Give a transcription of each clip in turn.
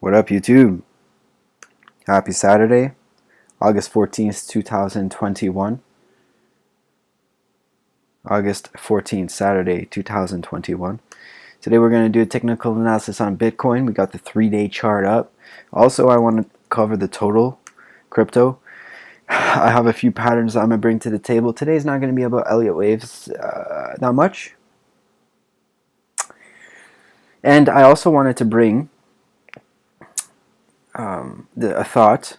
What up, YouTube? Happy Saturday, August 14th, 2021. August 14th, Saturday, 2021. Today we're going to do a technical analysis on Bitcoin. We got the 3-day chart up. Also, I want to cover the total crypto. I have a few patterns I'm going to bring to the table. Today's not going to be about Elliott waves that much. And I also wanted to bring a thought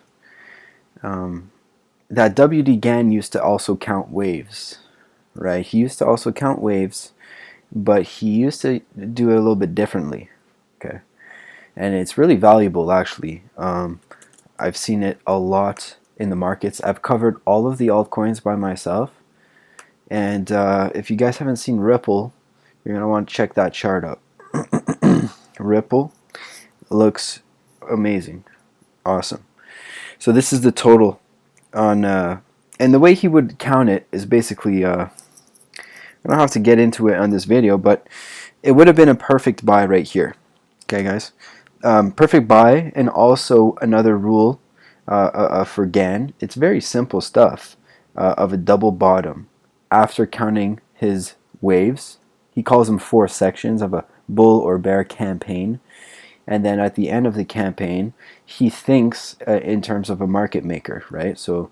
that WD Gann used to also count waves, right? He used to also count waves, but he used to do it a little bit differently, okay? And it's really valuable, actually. I've seen it a lot in the markets. I've covered all of the altcoins by myself, and if you guys haven't seen Ripple, you're gonna want to check that chart out. Ripple looks amazing, awesome. So this is the total on, and the way he would count it is basically, I don't have to get into it on this video, but it would have been a perfect buy right here. Okay, guys, perfect buy. And also another rule for Gann, it's very simple stuff, of a double bottom after counting his waves. He calls them 4 sections of a bull or bear campaign. And then at the end of the campaign, he thinks in terms of a market maker, right? So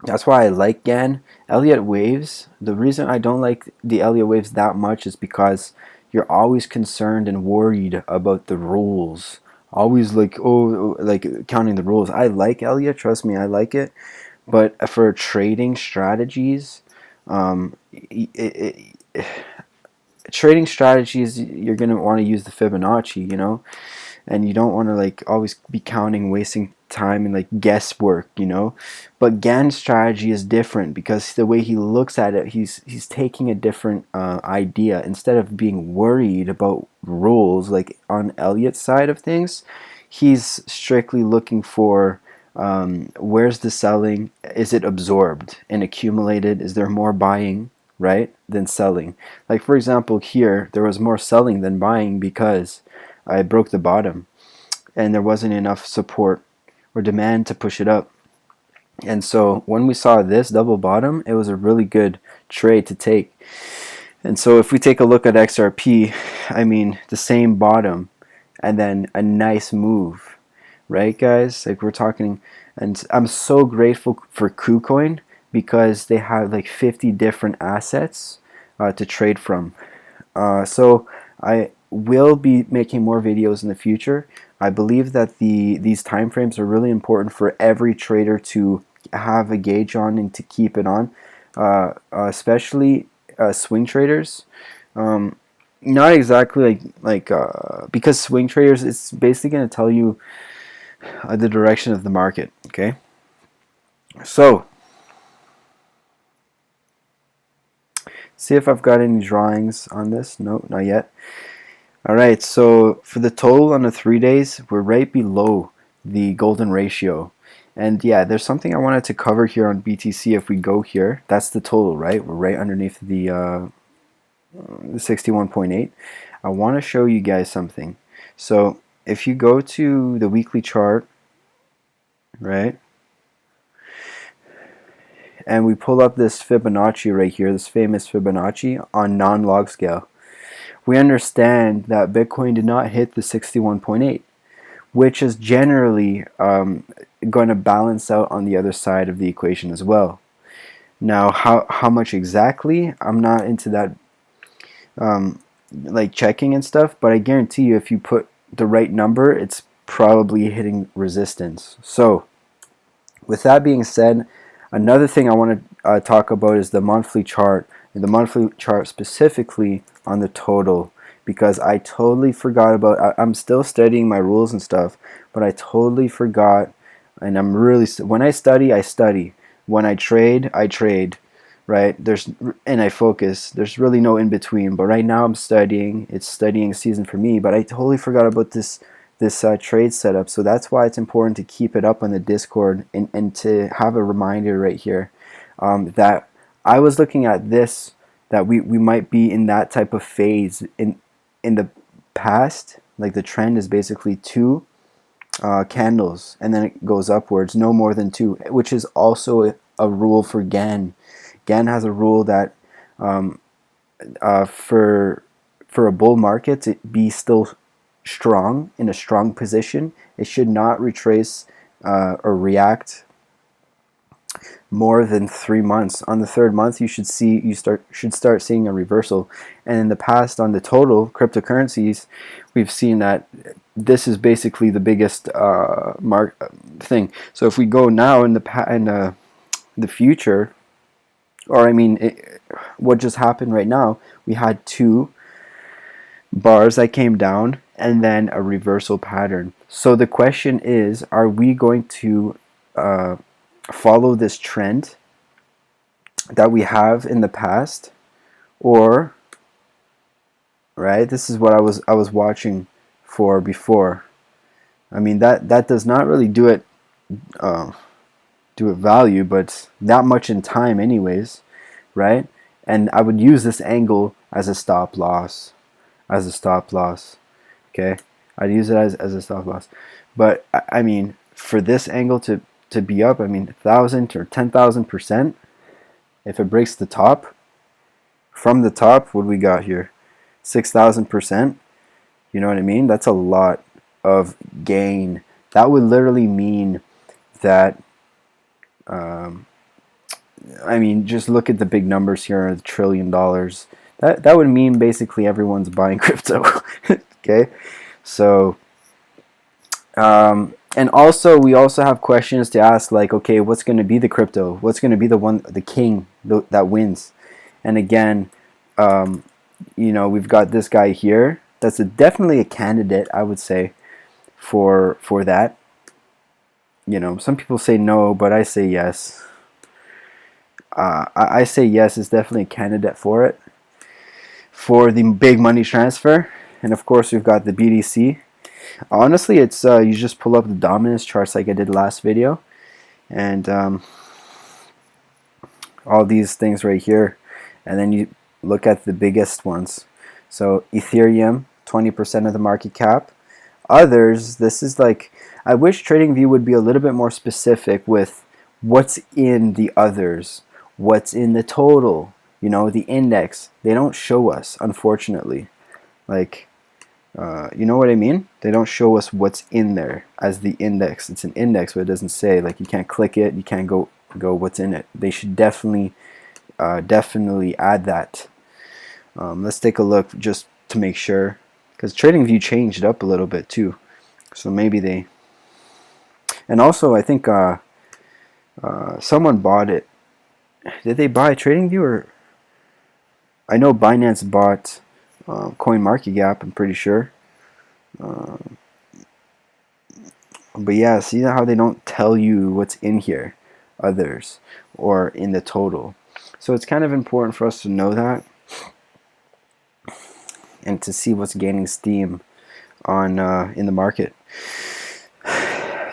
that's why I like Gann. Elliott waves, the reason I don't like the Elliott waves that much is because you're always concerned and worried about the rules. Always like, oh, like counting the rules. I like Elliott, trust me, I like it. But for trading strategies, trading strategies, you're going to want to use the Fibonacci, you know, and you don't want to like always be counting, wasting time and like guesswork, you know. But Gann's strategy is different because the way he looks at it, he's taking a different idea. Instead of being worried about rules like on Elliott's side of things, he's strictly looking for where's the selling, is it absorbed and accumulated, is there more buying, right, than selling. Like for example here, there was more selling than buying because I broke the bottom and there wasn't enough support or demand to push it up. And so when we saw this double bottom, it was a really good trade to take. And so if we take a look at XRP, I mean the same bottom and then a nice move, right guys? Like we're talking, and I'm so grateful for KuCoin because they have like 50 different assets to trade from. So I will be making more videos in the future. I believe that these time frames are really important for every trader to have a gauge on and to keep it on, especially swing traders. Not exactly because swing traders, it's basically going to tell you the direction of the market. Okay, so see if I've got any drawings on this. No, not yet. Alright, so for the total on the 3 days, we're right below the golden ratio. And yeah, there's something I wanted to cover here on BTC. If we go here, that's the total, right? We're right underneath the 61.8. I want to show you guys something. So if you go to the weekly chart, right, and we pull up this Fibonacci right here, this famous Fibonacci on non-log scale, we understand that Bitcoin did not hit the 61.8, which is generally going to balance out on the other side of the equation as well. Now, how much exactly? I'm not into that like checking and stuff, but I guarantee you if you put the right number, it's probably hitting resistance. So with that being said, another thing I want to talk about is the monthly chart, and the monthly chart specifically on the total, because I totally forgot about, I'm still studying my rules and stuff, but I totally forgot. And I'm really, when I study, I study. When I trade, right? And I focus. There's really no in between. But right now I'm studying. It's studying season for me, but I totally forgot about this trade setup. So that's why it's important to keep it up on the Discord and to have a reminder right here that I was looking at this, that we might be in that type of phase in the past, Like the trend is basically two candles, and then it goes upwards, no more than two, which is also a rule for Gann. Gann has a rule that for a bull market to be still strong, in a strong position, it should not retrace or react more than 3 months. On the third month, you should start seeing a reversal. And in the past, on the total cryptocurrencies, we've seen that this is basically the biggest thing. So if we go now in the future, or I mean, what just happened right now, we had two bars that came down and then a reversal pattern. So the question is, are we going to follow this trend that we have in the past, or right, this is what I was watching for before. I mean, that does not really do it value, but that much in time anyways, right? And I would use this angle as a stop loss, okay? I'd use it as a stop loss. But I mean, for this angle to be up, I mean, 1,000 or 10,000%, if it breaks the top, from the top, what do we got here? 6,000%. You know what I mean? That's a lot of gain. That would literally mean that, I mean, just look at the big numbers here, $1 trillion. That would mean basically everyone's buying crypto. Okay, so and also we also have questions to ask, like, okay, what's going to be the crypto? What's going to be the king that wins? And again, you know, we've got this guy here. That's definitely a candidate, I would say, for that. You know, some people say no, but I say yes. I say yes, it's definitely a candidate for it, for the big money transfer. And of course, we've got the BTC. Honestly, it's you just pull up the dominance charts like I did last video, and all these things right here, and then you look at the biggest ones. So Ethereum, 20% of the market cap. Others, this is like, I wish TradingView would be a little bit more specific with what's in the others, what's in the total, you know, the index. They don't show us, unfortunately. Like, you know what I mean? They don't show us what's in there as the index. It's an index, but it doesn't say, like, you can't click it, you can't go what's in it. They should definitely add that. Let's take a look just to make sure, because TradingView changed up a little bit too, so maybe they. And also, I think someone bought it. Did they buy TradingView, or I know Binance bought CoinMarketCap, I'm pretty sure. But yeah, see how they don't tell you what's in here, others, or in the total. So it's kind of important for us to know that, and to see what's gaining steam on in the market.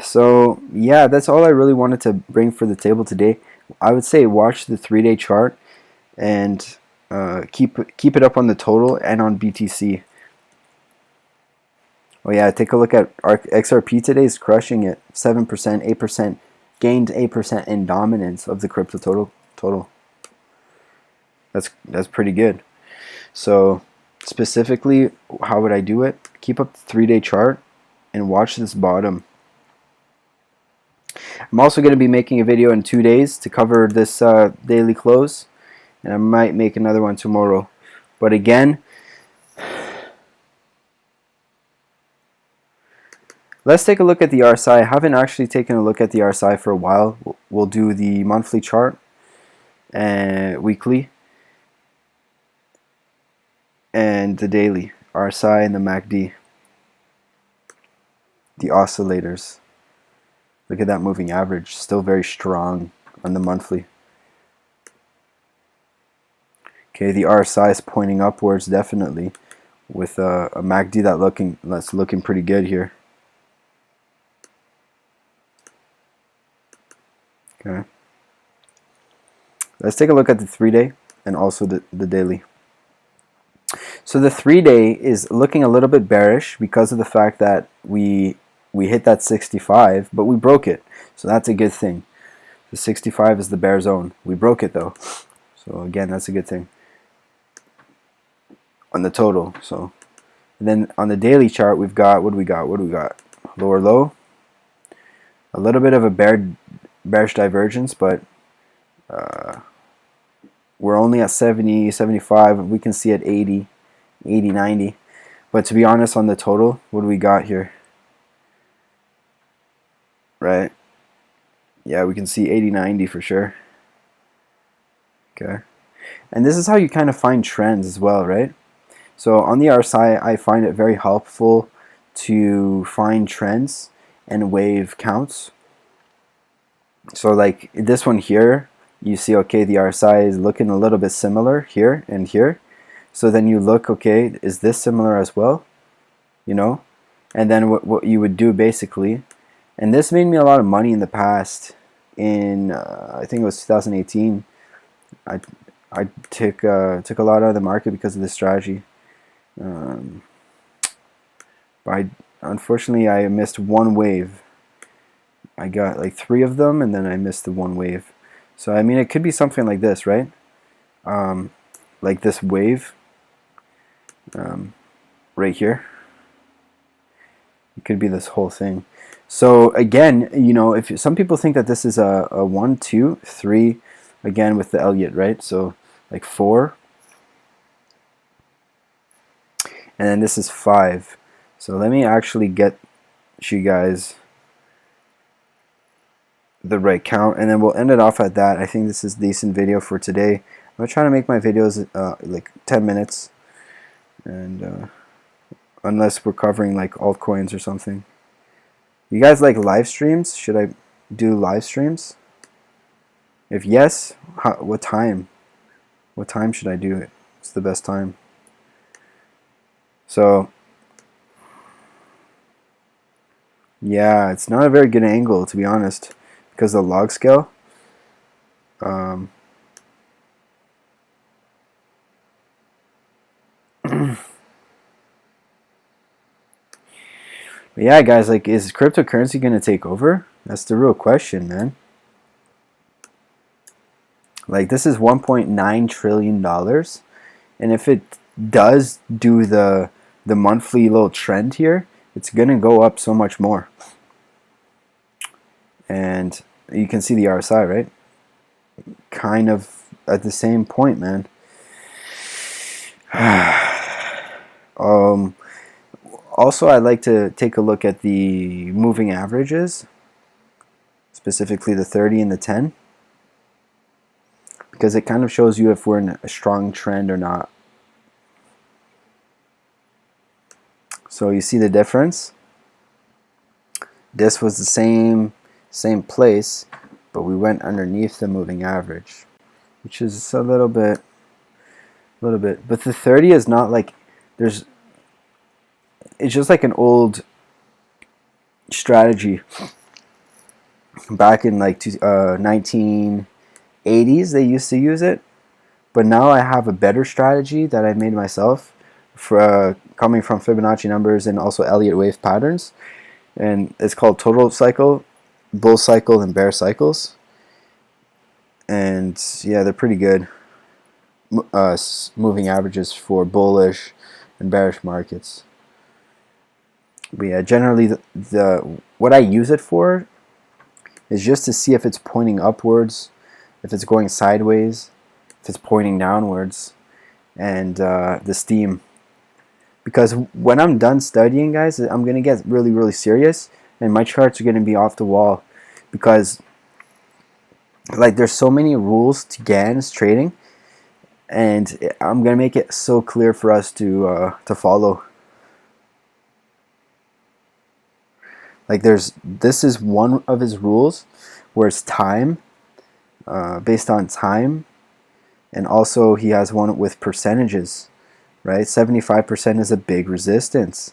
So yeah, that's all I really wanted to bring for the table today. I would say watch the 3-day chart and keep it up on the total and on BTC. Oh yeah, take a look at XRP today, is crushing it. 7%, 8%, gained 8% in dominance of the crypto total. That's pretty good. So specifically, how would I do it? Keep up the 3-day chart and watch this bottom. I'm also going to be making a video in 2 days to cover this daily close, and I might make another one tomorrow. But again, let's take a look at the RSI. I haven't actually taken a look at the RSI for a while. We'll do the monthly chart and weekly, and the daily RSI and the MACD, the oscillators. Look at that moving average, still very strong on the monthly. Okay, the RSI is pointing upwards definitely, with a MACD that's looking pretty good here. Okay, let's take a look at the 3-day and also the daily. So the 3-day is looking a little bit bearish because of the fact that we hit that 65, but we broke it. So that's a good thing. The 65 is the bear zone. We broke it though. So again, that's a good thing on the total. So and then on the daily chart, we've got, what do we got? Lower low. A little bit of a bearish divergence, but we're only at 70, 75. We can see at 80, 80, 90. But to be honest, on the total, what do we got here? Right? Yeah, we can see 80, 90 for sure. Okay. And this is how you kind of find trends as well, right? So on the RSI, I find it very helpful to find trends and wave counts. So like this one here, you see, okay, the RSI is looking a little bit similar here and here. So then you look, okay, is this similar as well? You know? And then what you would do basically, and this made me a lot of money in the past. In I think it was 2018, I took a lot out of the market because of this strategy. But unfortunately, I missed one wave. I got like 3 of them, and then I missed the one wave. So I mean, it could be something like this, right? Like this wave right here. It could be this whole thing. So again, you know, if some people think that this is a 1, 2, 3, again with the Elliott, right? So like 4, and then this is 5. So let me actually get you guys the right count, and then we'll end it off at that. I think this is a decent video for today. I'm gonna try to make my videos like 10 minutes, and unless we're covering like altcoins or something. You guys like live streams? Should I do live streams? If yes, what time? What time should I do it? It's the best time. So yeah, it's not a very good angle, to be honest, because of the log scale. But yeah, guys, like, is cryptocurrency going to take over? That's the real question, man. Like, this is $1.9 trillion, and if it does do the monthly little trend here, it's going to go up so much more. And you can see the RSI, right? Kind of at the same point, man. Also, I'd like to take a look at the moving averages, specifically the 30 and the 10, because it kind of shows you if we're in a strong trend or not. So you see the difference? This was the same place, but we went underneath the moving average, which is a little bit. But the 30 is not like it's just like an old strategy back in like 1980s. They used to use it, but now I have a better strategy that I made myself for coming from Fibonacci numbers and also Elliott wave patterns, and it's called total cycle, bull cycle, and bear cycles. And yeah, they're pretty good moving averages for bullish and bearish markets. But yeah, generally what I use it for is just to see if it's pointing upwards, if it's going sideways, if it's pointing downwards, and the steam. Because when I'm done studying, guys, I'm going to get really, really serious, and my charts are going to be off the wall, because like there's so many rules to GANs trading, and I'm going to make it so clear for us to follow. Like this is one of his rules, where it's time, based on time, and also he has one with percentages, right? 75% is a big resistance.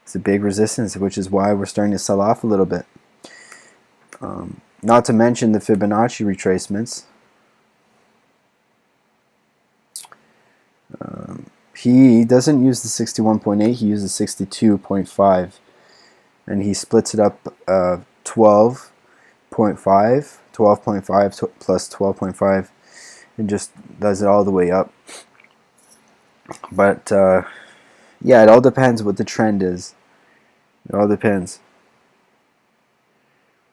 It's a big resistance, which is why we're starting to sell off a little bit. Not to mention the Fibonacci retracements. he doesn't use the 61.8, he uses 62.5, and he splits it up 12.5 plus 12.5, and just does it all the way up. But yeah, it all depends what the trend is. It all depends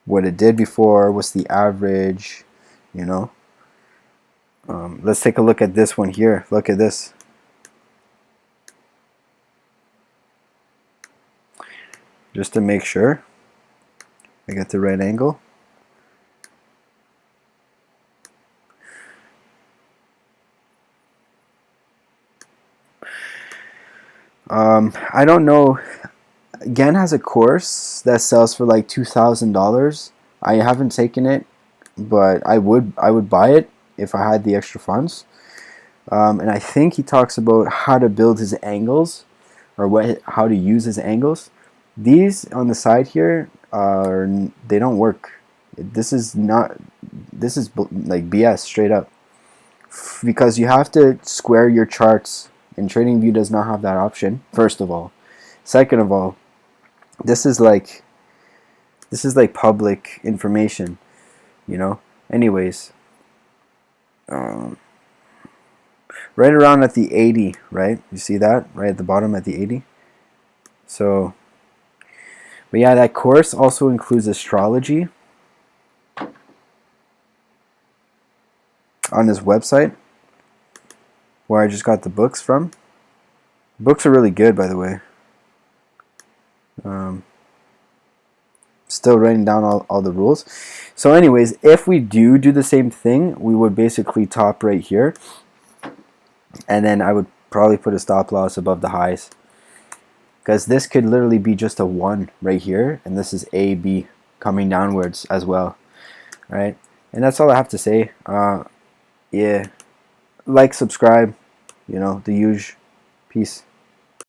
what it did before, what's the average, you know. Let's take a look at this one here. Look at this. Just to make sure I get the right angle. I don't know. Gann has a course that sells for like $2,000. I haven't taken it, but I would buy it if I had the extra funds. And I think he talks about how to build his angles, or how to use his angles. These on the side here they don't work. This is like BS straight up, because you have to square your charts, and TradingView does not have that option. First of all, second of all, this is like public information, you know. Anyways, right around at the 80, right? You see that right at the bottom at the 80. So, but yeah, that course also includes astrology on his website, where I just got the books from. Books are really good, by the way. Still writing down all the rules. So anyways, if we do the same thing, we would basically top right here, and then I would probably put a stop loss above the highs, because this could literally be just a 1 right here, and this is A, B coming downwards as well, right? And that's all I have to say. Yeah, like, subscribe, you know, the huge. Peace.